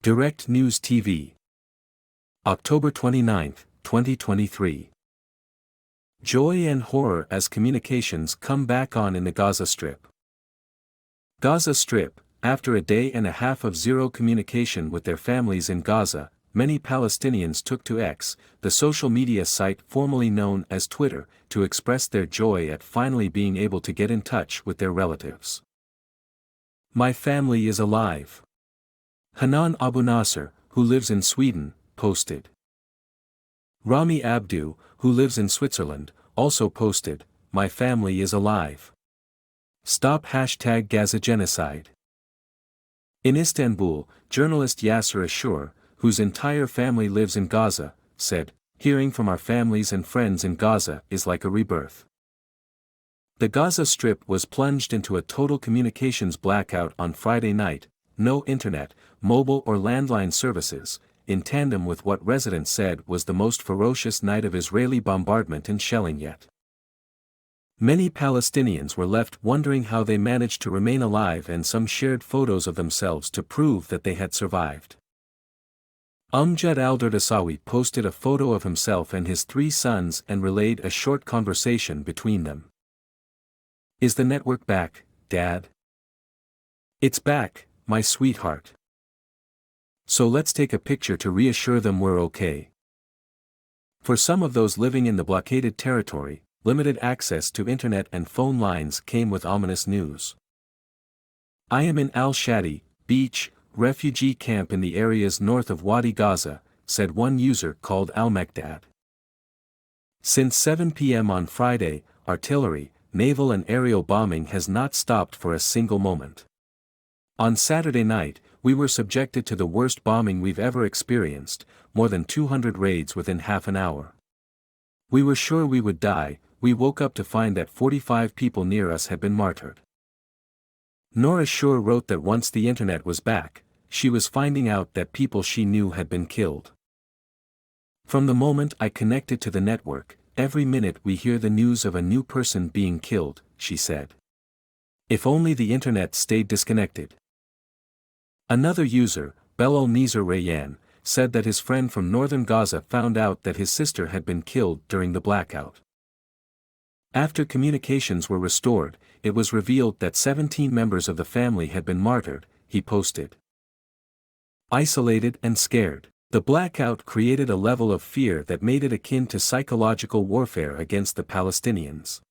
Direct News TV. October 29, 2023. Joy and horror as communications come back on in the Gaza Strip. Gaza Strip. After a day and a half of zero communication with their families in Gaza, many Palestinians took to X, the social media site formerly known as Twitter, to express their joy at finally being able to get in touch with their relatives. "My family is alive." Hanan Abu Nasser, who lives in Sweden, posted. Rami Abdu, who lives in Switzerland, also posted, "My family is alive. Stop #Gaza genocide." In Istanbul, journalist Yasser Ashur, whose entire family lives in Gaza, said, "Hearing from our families and friends in Gaza is like a rebirth." The Gaza Strip was plunged into a total communications blackout on Friday night, no internet, mobile or landline services, in tandem with what residents said was the most ferocious night of Israeli bombardment and shelling yet. Many Palestinians were left wondering how they managed to remain alive, and some shared photos of themselves to prove that they had survived. Amjad al-Dardasawi posted a photo of himself and his 3 sons and relayed a short conversation between them. "Is the network back, Dad?" "It's back, my sweetheart. So let's take a picture to reassure them we're okay." For some of those living in the blockaded territory, limited access to internet and phone lines came with ominous news. "I am in Al-Shadi Beach refugee camp in the areas north of Wadi Gaza," said one user called Al-Mekdad. Since 7 p.m. on Friday, artillery, naval and aerial bombing has not stopped for a single moment. On Saturday night, we were subjected to the worst bombing we've ever experienced, more than 200 raids within half an hour. We were sure we would die. We woke up to find that 45 people near us had been martyred. Nora Shore wrote that once the internet was back, she was finding out that people she knew had been killed. "From the moment I connected to the network, every minute we hear the news of a new person being killed," she said. "If only the internet stayed disconnected." Another user, Belal Nizar Rayyan, said that his friend from northern Gaza found out that his sister had been killed during the blackout. After communications were restored, it was revealed that 17 members of the family had been martyred, he posted. Isolated and scared, the blackout created a level of fear that made it akin to psychological warfare against the Palestinians.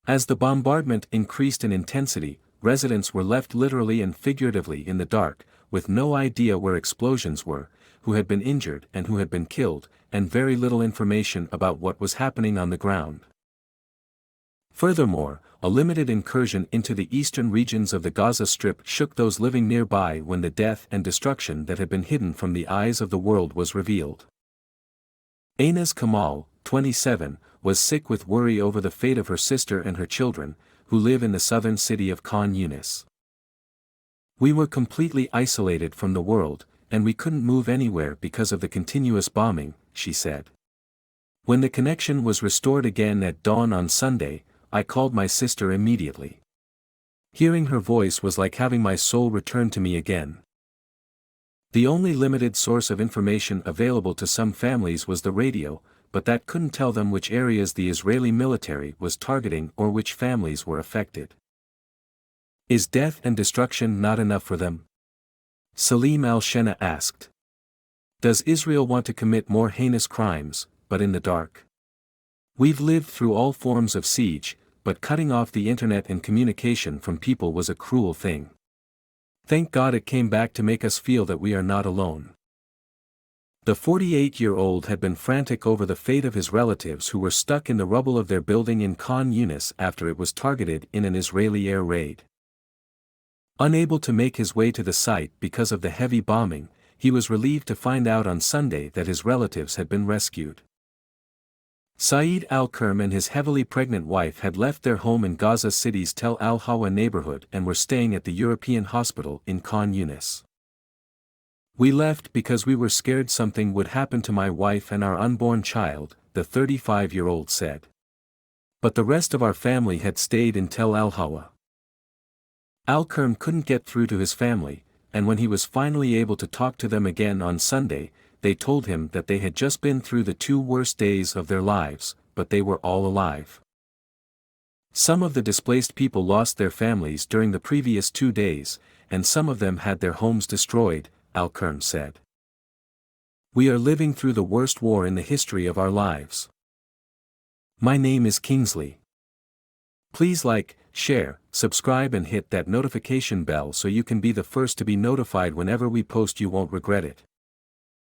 As the bombardment increased in intensity, residents were left literally and figuratively in the dark, with no idea where explosions were, who had been injured and who had been killed, and very little information about what was happening on the ground. Furthermore, a limited incursion into the eastern regions of the Gaza Strip shook those living nearby when the death and destruction that had been hidden from the eyes of the world was revealed. Ainaz Kamal, 27, was sick with worry over the fate of her sister and her children, who live in the southern city of Khan Yunis. "We were completely isolated from the world, and we couldn't move anywhere because of the continuous bombing," she said. "When the connection was restored again at dawn on Sunday, I called my sister immediately. Hearing her voice was like having my soul return to me again." The only limited source of information available to some families was the radio, but that couldn't tell them which areas the Israeli military was targeting or which families were affected. "Is death and destruction not enough for them?" Salim al-Shena asked. "Does Israel want to commit more heinous crimes, but in the dark? We've lived through all forms of siege, but cutting off the internet and communication from people was a cruel thing. Thank God it came back to make us feel that we are not alone." The 48-year-old had been frantic over the fate of his relatives who were stuck in the rubble of their building in Khan Yunis after it was targeted in an Israeli air raid. Unable to make his way to the site because of the heavy bombing, he was relieved to find out on Sunday that his relatives had been rescued. Saeed al-Kerm and his heavily pregnant wife had left their home in Gaza City's Tel al-Hawa neighborhood and were staying at the European hospital in Khan Yunis. "We left because we were scared something would happen to my wife and our unborn child," the 35-year-old said. "But the rest of our family had stayed in Tel al-Hawa." Al-Kerm couldn't get through to his family, and when he was finally able to talk to them again on Sunday, they told him that they had just been through the 2 worst days of their lives, but they were all alive. Some of the displaced people lost their families during the previous 2 days, and some of them had their homes destroyed, Alkern said. We are living through the worst war in the history of our lives. My name is Kingsley. Please like, share, subscribe and hit that notification bell so you can be the first to be notified whenever we post. You won't regret it.